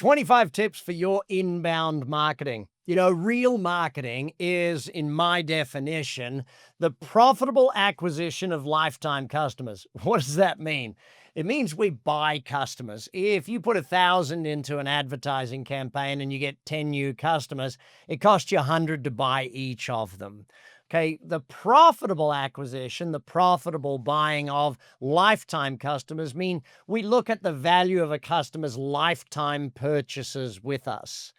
25 tips for your inbound marketing. Real marketing is, in my definition, the profitable acquisition of lifetime customers. What does that mean? It means we buy customers. If you put 1,000 into an advertising campaign and you get 10 new customers, it costs you 100 to buy each of them. Okay, the profitable acquisition, the profitable buying of lifetime customers mean we look at the value of a customer's lifetime purchases with us.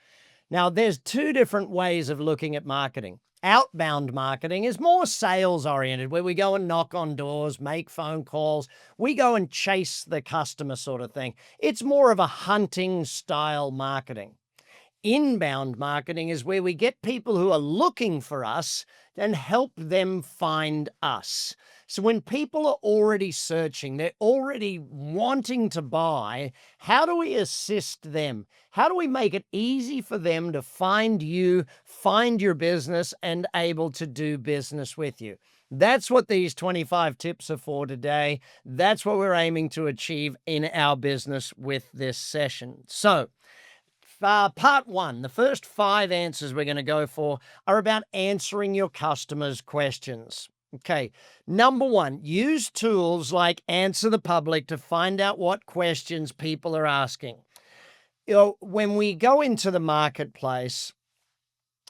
Now, there's two different ways of looking at marketing. Outbound marketing is more sales oriented, where we go and knock on doors, make phone calls. We go and chase the customer sort of thing. It's more of a hunting style marketing. Inbound marketing is where we get people who are looking for us and help them find us. So when people are already searching, they're already wanting to buy, how do we assist them? How do we make it easy for them to find you, find your business, and able to do business with you? That's what these 25 tips are for today. That's what we're aiming to achieve in our business with this session. So, part one, the first 5 answers we're going to go for are about answering your customers' questions. Okay, number 1, use tools like Answer the Public to find out what questions people are asking. When we go into the marketplace,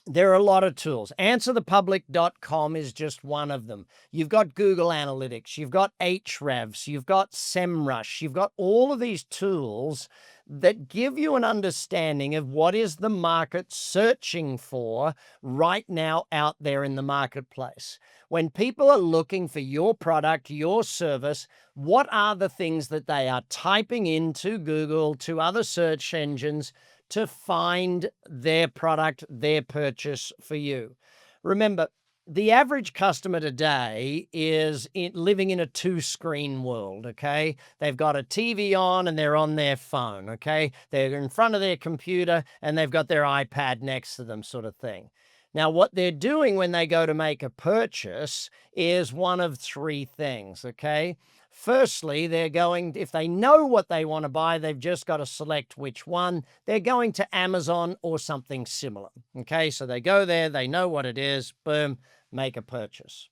there are a lot of tools. AnswerThePublic.com is just one of them. You've got Google Analytics, you've got Ahrefs, you've got SEMrush, you've got all of these tools that give you an understanding of what is the market searching for right now out there in the marketplace. When people are looking for your product, your service, what are the things that they are typing into Google, to other search engines, to find their product, their purchase for you? Remember, the average customer today is living in a 2-screen world, okay? They've got a TV on and they're on their phone, okay? They're in front of their computer and they've got their iPad next to them, sort of thing. Now, what they're doing when they go to make a purchase is one of 3 things, okay? Firstly, they're going, if they know what they want to buy, they've just got to select which one. They're going to Amazon or something similar, okay? So they go there, they know what it is, boom, make a purchase.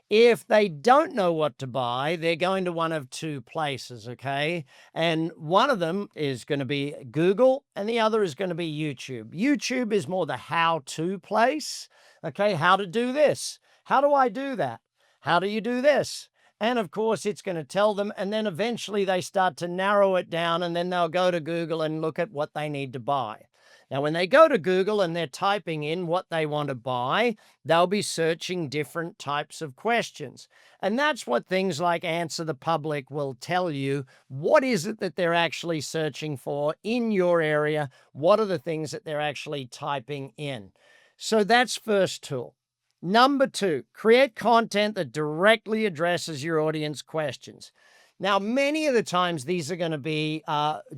If they don't know what to buy, they're going to one of 2 places, okay? And one of them is going to be Google and the other is going to be YouTube. YouTube is more the how-to place, okay? How to do this. How do I do that? How do you do this? And of course, it's going to tell them, and then eventually they start to narrow it down, and then they'll go to Google and look at what they need to buy. Now, when they go to Google and they're typing in what they want to buy, they'll be searching different types of questions. And that's what things like Answer the Public will tell you. What is it that they're actually searching for in your area? What are the things that they're actually typing in? So that's first tool. Number 2, create content that directly addresses your audience questions. Now, many of the times these are going to be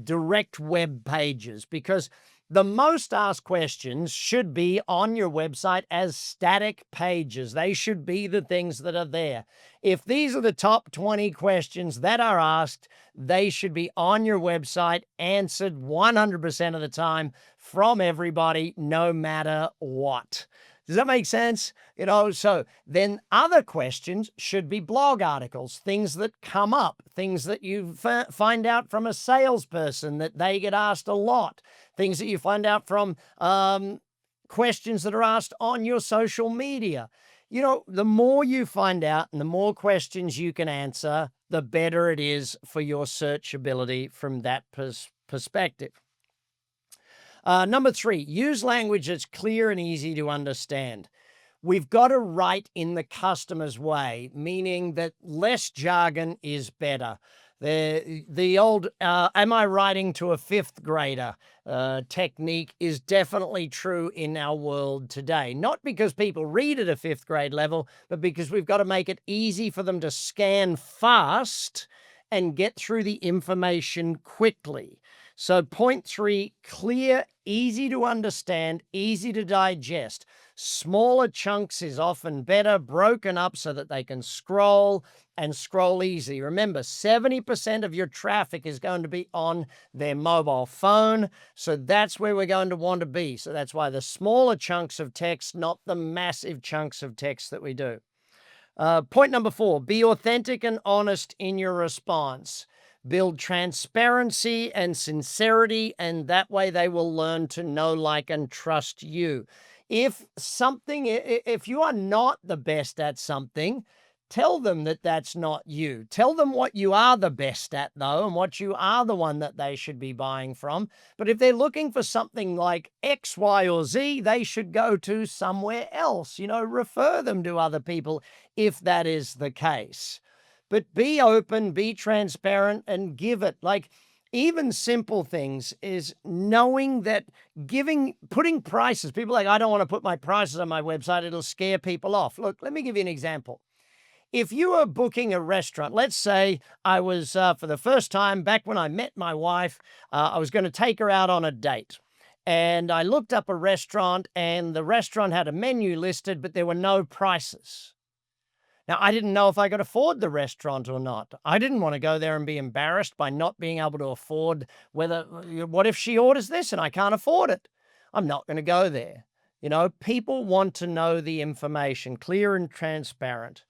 direct web pages, because the most asked questions should be on your website as static pages. They should be the things that are there. If these are the top 20 questions that are asked, they should be on your website, answered 100% of the time from everybody, no matter what. Does that make sense? So then other questions should be blog articles, things that come up, things that you find out from a salesperson that they get asked a lot, things that you find out from questions that are asked on your social media. The more you find out and the more questions you can answer, the better it is for your searchability from that perspective. Number 3, use language that's clear and easy to understand. We've got to write in the customer's way, meaning that less jargon is better. The old, am I writing to a 5th grader technique is definitely true in our world today. Not because people read at a 5th grade level, but because we've got to make it easy for them to scan fast and get through the information quickly. So point three, clear, easy to understand, easy to digest. Smaller chunks is often better, broken up so that they can scroll and scroll easy. Remember, 70% of your traffic is going to be on their mobile phone. So that's where we're going to want to be. So that's why the smaller chunks of text, not the massive chunks of text that we do. Point number four, be authentic and honest in your response. Build transparency and sincerity, and that way they will learn to know, like, and trust you. If you are not the best at something, tell them that that's not you. Tell them what you are the best at, though, and what you are the one that they should be buying from. But if they're looking for something like X, Y, or Z, they should go to somewhere else. Refer them to other people if that is the case. But be open, be transparent, and give it. Like, even simple things is knowing that putting prices, people are like, I don't want to put my prices on my website, it'll scare people off. Look, let me give you an example. If you are booking a restaurant, let's say I was, for the first time, back when I met my wife, I was going to take her out on a date. And I looked up a restaurant, and the restaurant had a menu listed, but there were no prices. Now, I didn't know if I could afford the restaurant or not. I didn't want to go there and be embarrassed by not being able to afford what if she orders this and I can't afford it? I'm not going to go there. People want to know the information, clear and transparent.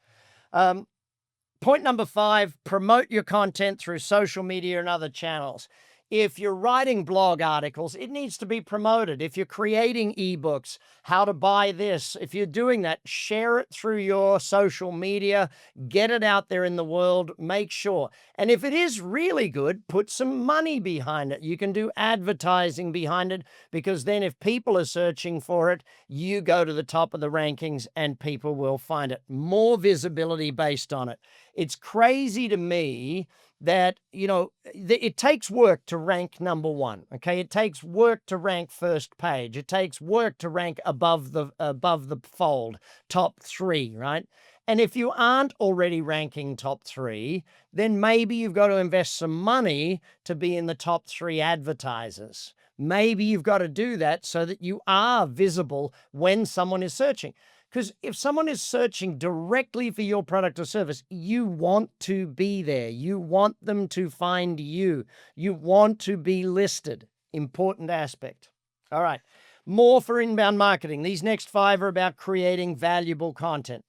Point number five, promote your content through social media and other channels. If you're writing blog articles, it needs to be promoted. If you're creating ebooks, how to buy this, if you're doing that, share it through your social media, get it out there in the world, make sure. And if it is really good, put some money behind it. You can do advertising behind it, because then if people are searching for it, you go to the top of the rankings and people will find it. More visibility based on it. It's crazy to me that, it takes work to rank number one, okay? It takes work to rank first page. It takes work to rank above the fold, top three, right? And if you aren't already ranking top three, then maybe you've got to invest some money to be in the top three advertisers. Maybe you've got to do that so that you are visible when someone is searching. Because if someone is searching directly for your product or service, you want to be there. You want them to find you. You want to be listed. Important aspect. All right. More for inbound marketing. These next five are about creating valuable content.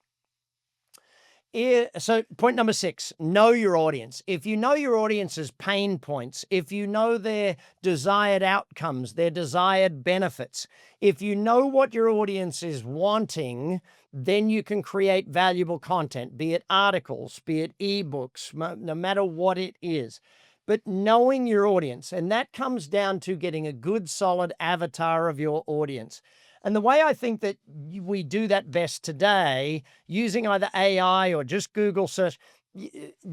So point number six, know your audience. If you know your audience's pain points, if you know their desired outcomes, their desired benefits, if you know what your audience is wanting, then you can create valuable content, be it articles, be it ebooks, no matter what it is. But knowing your audience, and that comes down to getting a good, solid avatar of your audience. And the way I think that we do that best today, using either AI or just Google search,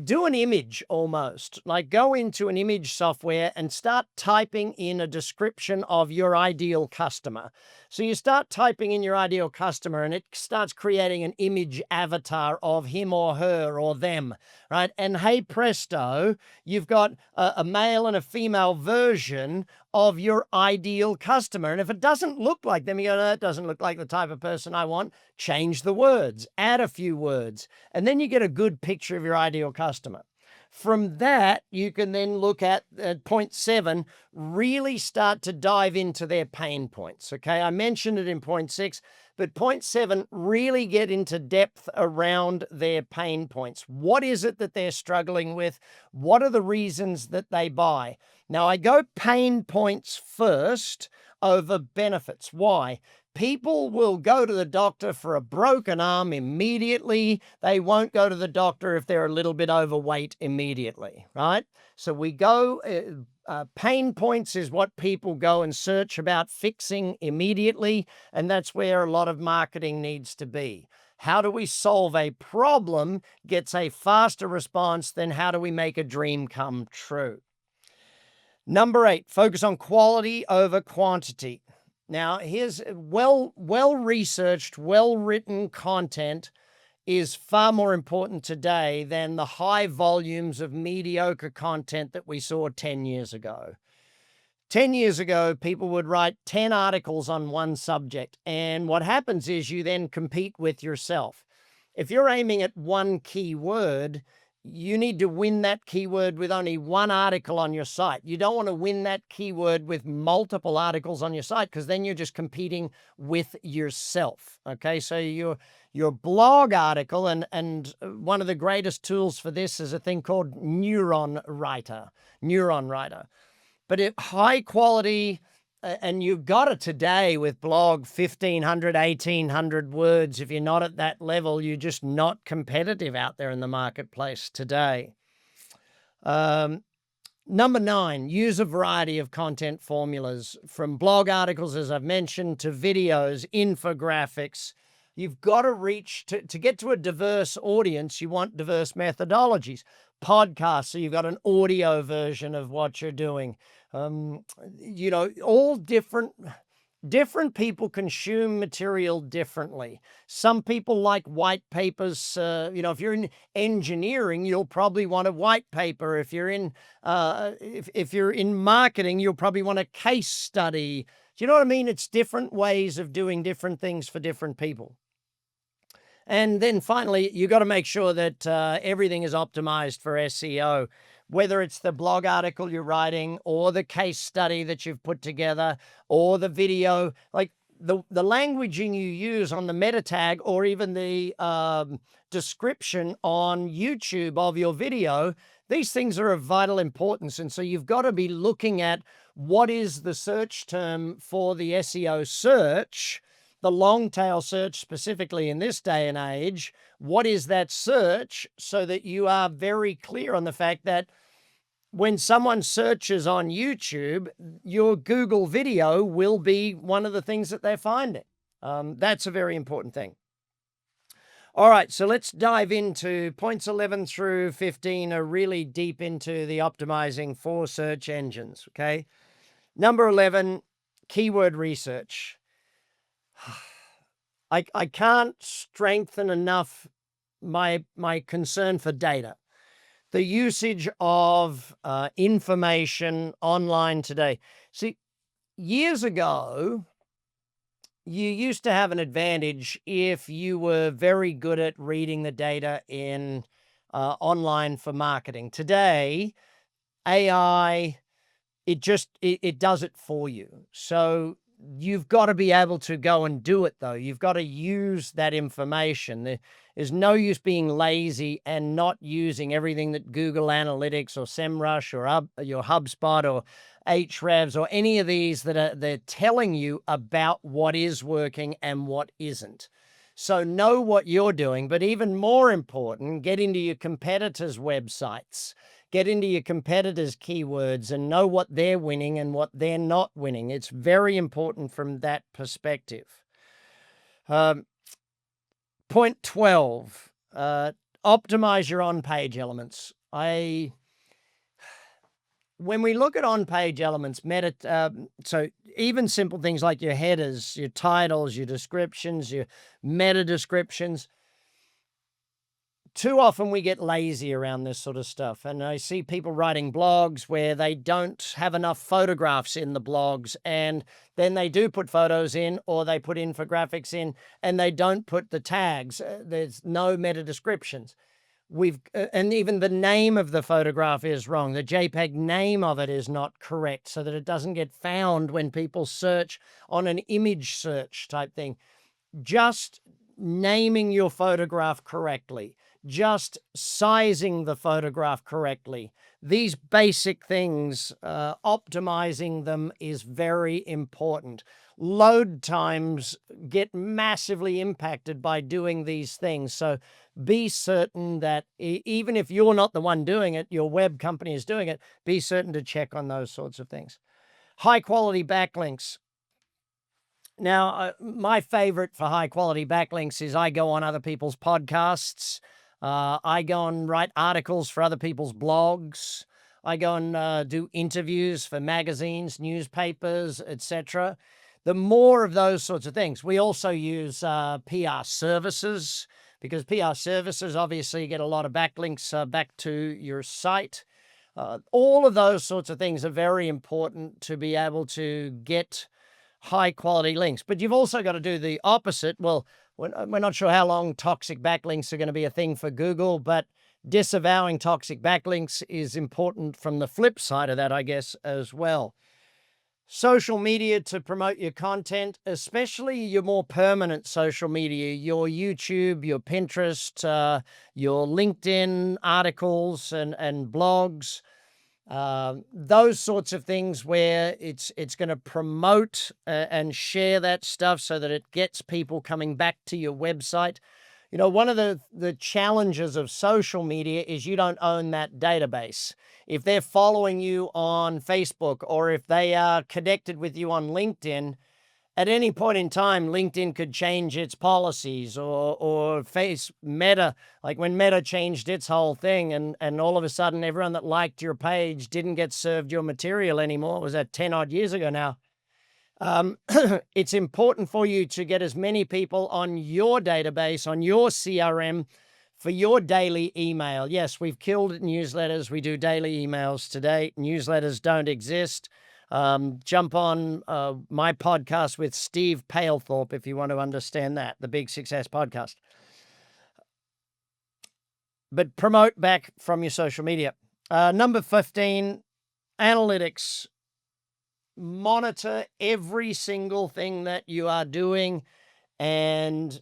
do an image almost. Like, go into an image software and start typing in a description of your ideal customer. So you start typing in your ideal customer and it starts creating an image avatar of him or her or them, right? And hey presto, you've got a male and a female version of your ideal customer. And if it doesn't look like them, you go, no, that doesn't look like the type of person I want. Change the words, add a few words, and then you get a good picture of your ideal customer. From that, you can then look at point seven, really start to dive into their pain points. Okay, I mentioned it in point six, but point seven, really get into depth around their pain points. What is it that they're struggling with? What are the reasons that they buy? Now, I go pain points first over benefits. Why? People will go to the doctor for a broken arm immediately. They won't go to the doctor if they're a little bit overweight immediately, right? So we go, pain points is what people go and search about fixing immediately, and that's where a lot of marketing needs to be. How do we solve a problem gets a faster response than how do we make a dream come true. Number 8, focus on quality over quantity. Now, here's well-researched, well-written content is far more important today than the high volumes of mediocre content that we saw 10 years ago. 10 years ago, people would write 10 articles on one subject. And what happens is you then compete with yourself. If you're aiming at one keyword, you need to win that keyword with only one article on your site. You don't want to win that keyword with multiple articles on your site, because then you're just competing with yourself. Okay, so your blog article, and one of the greatest tools for this is a thing called Neuron Writer. But high quality, and you've got it today with blog 1,500, 1,800 words. If you're not at that level, you're just not competitive out there in the marketplace today. Number 9, use a variety of content formulas, from blog articles, as I've mentioned, to videos, infographics. You've got to reach, to get to a diverse audience, you want diverse methodologies. Podcasts, so you've got an audio version of what you're doing. All different people consume material differently. Some people like white papers. If you're in engineering, you'll probably want a white paper. If you're in if you're in marketing, you'll probably want a case study. Do you know what I mean? It's different ways of doing different things for different people. And then finally, you got to make sure that everything is optimized for SEO, whether it's the blog article you're writing, or the case study that you've put together, or the video. Like the languaging you use on the meta tag, or even the description on YouTube of your video, these things are of vital importance. And so you've got to be looking at what is the search term for the SEO search, the long tail search specifically in this day and age. What is that search, so that you are very clear on the fact that when someone searches on YouTube, your Google video will be one of the things that they're finding. That's a very important thing. All right, so let's dive into points 11 through 15 are really deep into the optimizing for search engines, okay? Number 11, keyword research. I can't strengthen enough my concern for data. The usage of information online today. See, years ago, you used to have an advantage if you were very good at reading the data in online for marketing. Today, AI, it does it for you. So you've got to be able to go and do it, though. You've got to use that information. There's no use being lazy and not using everything that Google Analytics or SEMrush or your HubSpot or Ahrefs or any of these they're telling you about what is working and what isn't. So know what you're doing, but even more important, get into your competitors' websites. Get into your competitors' keywords and know what they're winning and what they're not winning. It's very important from that perspective. Point 12, optimize your on-page elements. When we look at on-page elements, so even simple things like your headers, your titles, your descriptions, your meta descriptions, too often we get lazy around this sort of stuff. And I see people writing blogs where they don't have enough photographs in the blogs, and then they do put photos in, or they put infographics in, and they don't put the tags. There's no meta descriptions. And even the name of the photograph is wrong. The JPEG name of it is not correct, so that it doesn't get found when people search on an image search type thing. Just naming your photograph correctly, just sizing the photograph correctly. These basic things, optimizing them is very important. Load times get massively impacted by doing these things. So be certain that even if you're not the one doing it, your web company is doing it, be certain to check on those sorts of things. High quality backlinks. Now, my favorite for high quality backlinks is I go on other people's podcasts. I go and write articles for other people's blogs. I go and do interviews for magazines, newspapers, etc. The more of those sorts of things. We also use PR services, because PR services obviously get a lot of backlinks back to your site. All of those sorts of things are very important to be able to get high quality links. But you've also got to do the opposite. Well, we're not sure how long toxic backlinks are going to be a thing for Google, but disavowing toxic backlinks is important from the flip side of that, I guess, as well. Social media to promote your content, especially your more permanent social media, your YouTube, your Pinterest, your LinkedIn articles and blogs, those sorts of things where it's going to promote and share that stuff so that it gets people coming back to your website. You know, one of the challenges of social media is you don't own that database. If they're following you on Facebook or if they are connected with you on LinkedIn, at any point in time, LinkedIn could change its policies or Meta, like when Meta changed its whole thing and all of a sudden everyone that liked your page didn't get served your material anymore. It was that 10 odd years ago now. It's important for you to get as many people on your database, on your CRM for your daily email. Yes, we've killed newsletters. We do daily emails today. Newsletters don't exist. Jump on my podcast with Steve Palethorpe if you want to understand that, the Big Success Podcast. But promote back from your social media. Number 15, analytics. Monitor every single thing that you are doing and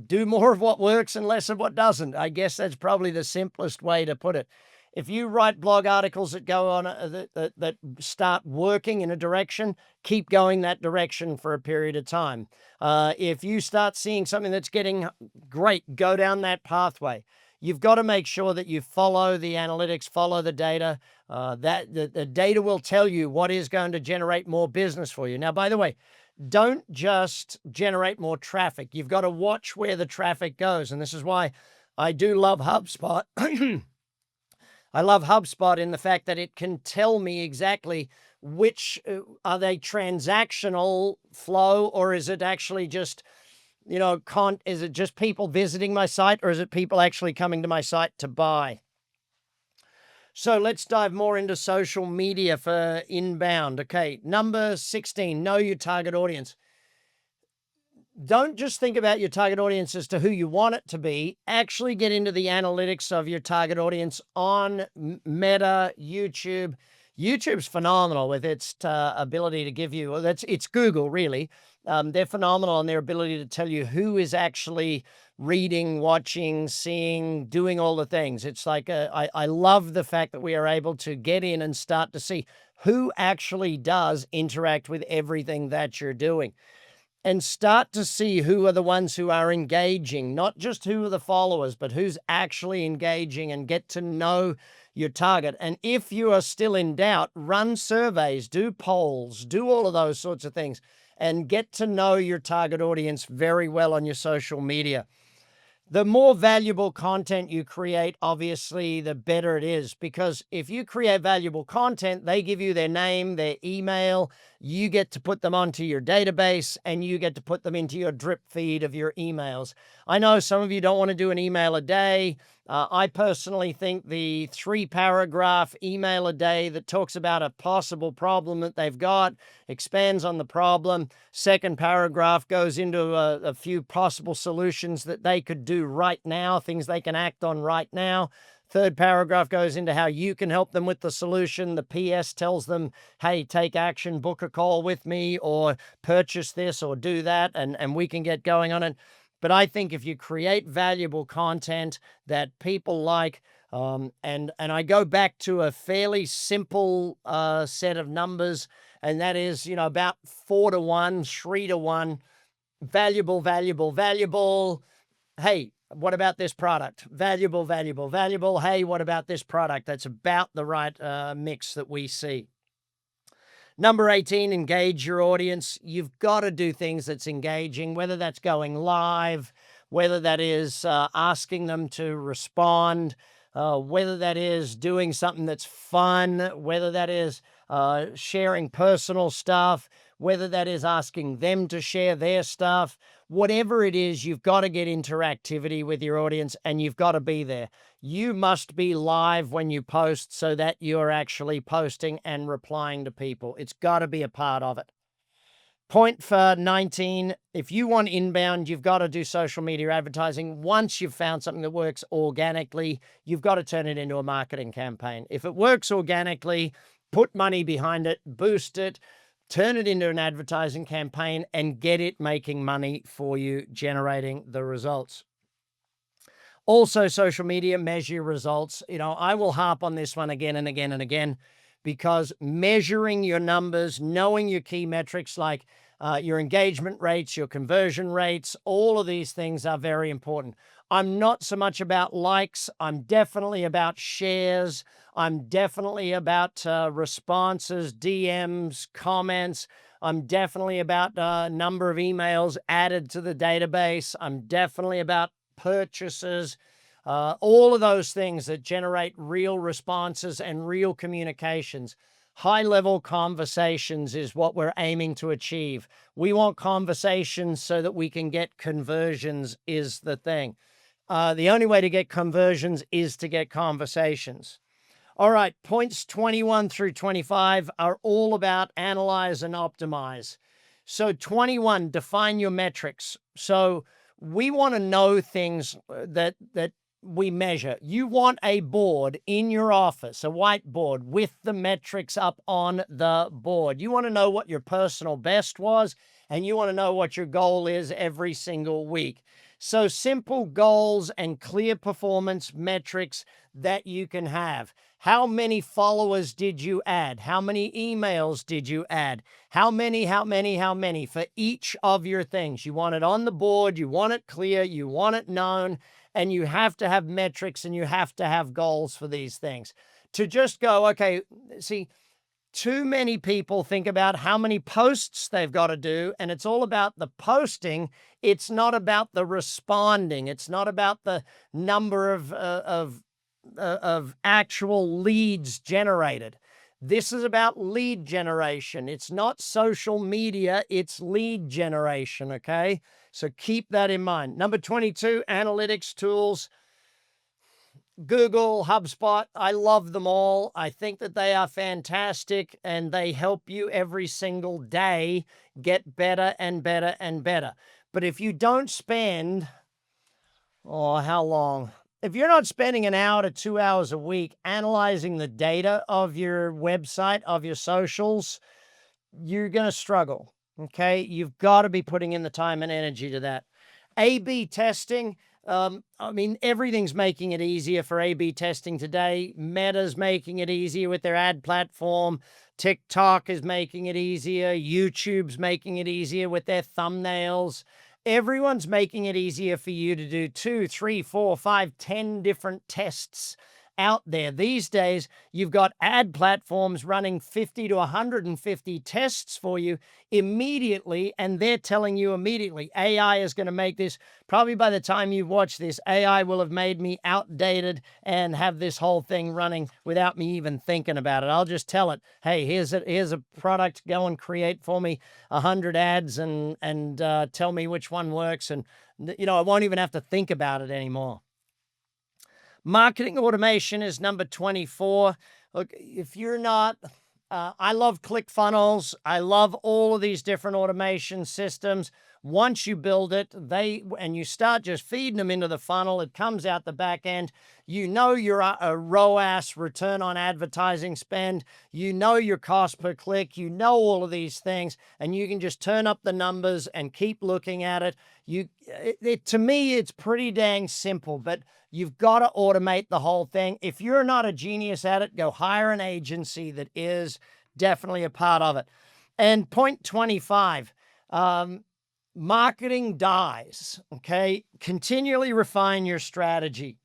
do more of what works and less of what doesn't. I guess that's probably the simplest way to put it. If you write blog articles that go on that start working in a direction, keep going that direction for a period of time. If you start seeing something that's getting great, go down that pathway. You've got to make sure that you follow the analytics, follow the data. That the data will tell you what is going to generate more business for you. Now, by the way, don't just generate more traffic. You've got to watch where the traffic goes. And this is why I do love HubSpot. I love HubSpot in the fact that it can tell me exactly which are they transactional flow, or is it actually just, you know, is it just people visiting my site, or is it people actually coming to my site to buy? So let's dive more into social media for inbound. Okay, number 16, know your target audience. Don't just think about your target audience as to who you want it to be. Actually get into the analytics of your target audience on Meta, YouTube. YouTube's phenomenal with its ability to give you, it's Google really. They're phenomenal in their ability to tell you who is actually reading, watching, seeing, doing all the things. It's like, I love the fact that we are able to get in and start to see who actually does interact with everything that you're doing. And start to see who are the ones who are engaging, not just who are the followers, but who's actually engaging, and get to know your target. And if you are still in doubt, run surveys, do polls, do all of those sorts of things, and get to know your target audience very well on your social media. The more valuable content you create, obviously, the better it is, because if you create valuable content, they give you their name, their email, you get to put them onto your database, and you get to put them into your drip feed of your emails. I know some of you don't want to do an email a day. I personally think the 3-paragraph email a day that talks about a possible problem that they've got, expands on the problem. Second paragraph goes into a few possible solutions that they could do right now, things they can act on right now. Third paragraph goes into how you can help them with the solution. The PS tells them, hey, take action, book a call with me, or purchase this or do that, and we can get going on it. But I think if you create valuable content that people like, and I go back to a fairly simple set of numbers, and that is, you know, about 4 to 1, 3 to 1, valuable, valuable, valuable. Hey, what about this product? Valuable, valuable, valuable. Hey, what about this product? That's about the right mix that we see. Number 18, engage your audience. You've got to do things that's engaging, whether that's going live, whether that is asking them to respond, whether that is doing something that's fun, whether that is sharing personal stuff, whether that is asking them to share their stuff. Whatever it is, you've got to get interactivity with your audience, and you've got to be there. You must be live when you post so that you're actually posting and replying to people. It's got to be a part of it. Point for 19, if you want inbound, you've got to do social media advertising. Once you've found something that works organically, you've got to turn it into a marketing campaign. If it works organically, put money behind it, boost it, turn it into an advertising campaign, and get it making money for you, generating the results. Also, social media, measure your results. I will harp on this one again and again and again, because measuring your numbers, knowing your key metrics like your engagement rates, your conversion rates, all of these things are very important. I'm not so much about likes. I'm definitely about shares. I'm definitely about responses, DMs, comments. I'm definitely about number of emails added to the database. I'm definitely about purchases, all of those things that generate real responses and real communications. High-level conversations is what we're aiming to achieve. We want conversations so that we can get conversions is the thing. The only way to get conversions is to get conversations. All right, points 21 through 25 are all about analyze and optimize. So 21, define your metrics. So we want to know things that we measure. You want a board in your office, a whiteboard with the metrics up on the board. You want to know what your personal best was, and you want to know what your goal is every single week. So simple goals and clear performance metrics that you can have. How many followers did you add? How many emails did you add? How many for each of your things? You want it on the board, you want it clear, you want it known, and you have to have metrics and you have to have goals for these things. To just go, okay, see, too many people think about how many posts they've got to do, and it's all about the posting. It's not about the responding. It's not about the number of actual leads generated. This is about lead generation. It's not social media, it's lead generation, okay? So keep that in mind. Number 22, analytics tools. Google, HubSpot, I love them all. I think that they are fantastic and they help you every single day get better and better and better. But if you don't spend, how long? If you're not spending an hour to 2 hours a week analyzing the data of your website, of your socials, you're going to struggle, okay? You've got to be putting in the time and energy to that. A/B testing. Everything's making it easier for A/B testing today. Meta's making it easier with their ad platform. TikTok is making it easier. YouTube's making it easier with their thumbnails. Everyone's making it easier for you to do 2, 3, 4, 5, 10 different tests out there. These days, you've got ad platforms running 50 to 150 tests for you immediately, and they're telling you immediately, AI is going to make this. Probably by the time you watch this, AI will have made me outdated and have this whole thing running without me even thinking about it. I'll just tell it, hey, here's a product, go and create for me 100 ads and tell me which one works. And, I won't even have to think about it anymore. Marketing automation is number 24. Look, if you're not, I love ClickFunnels. I love all of these different automation systems. Once you build it, and you start just feeding them into the funnel, it comes out the back end. You know your ROAS, return on advertising spend. You know your cost per click. You know all of these things, and you can just turn up the numbers and keep looking at it. To me, it's pretty dang simple, but you've got to automate the whole thing. If you're not a genius at it, go hire an agency that is definitely a part of it. And point 25, marketing dies, okay? Continually refine your strategy.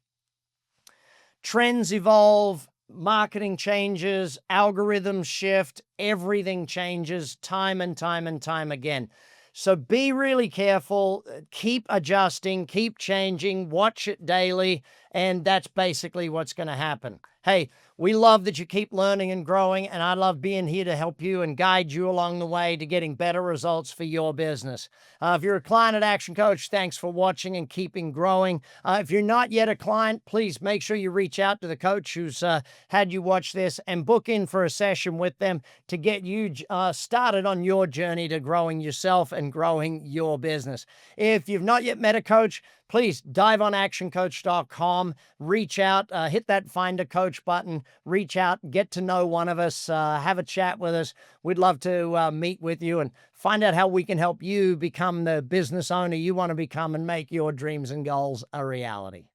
Trends evolve, marketing changes, algorithms shift, everything changes time and time and time again. So be really careful, keep adjusting, keep changing, watch it daily, and that's basically what's going to happen. Hey, We love that you keep learning and growing, and I love being here to help you and guide you along the way to getting better results for your business. If you're a client at Action Coach, thanks for watching and keeping growing. If you're not yet a client, please make sure you reach out to the coach who's had you watch this and book in for a session with them to get you started on your journey to growing yourself and growing your business. If you've not yet met a coach, please dive on actioncoach.com, reach out, hit that find a coach button, reach out, get to know one of us, have a chat with us. We'd love to meet with you and find out how we can help you become the business owner you want to become and make your dreams and goals a reality.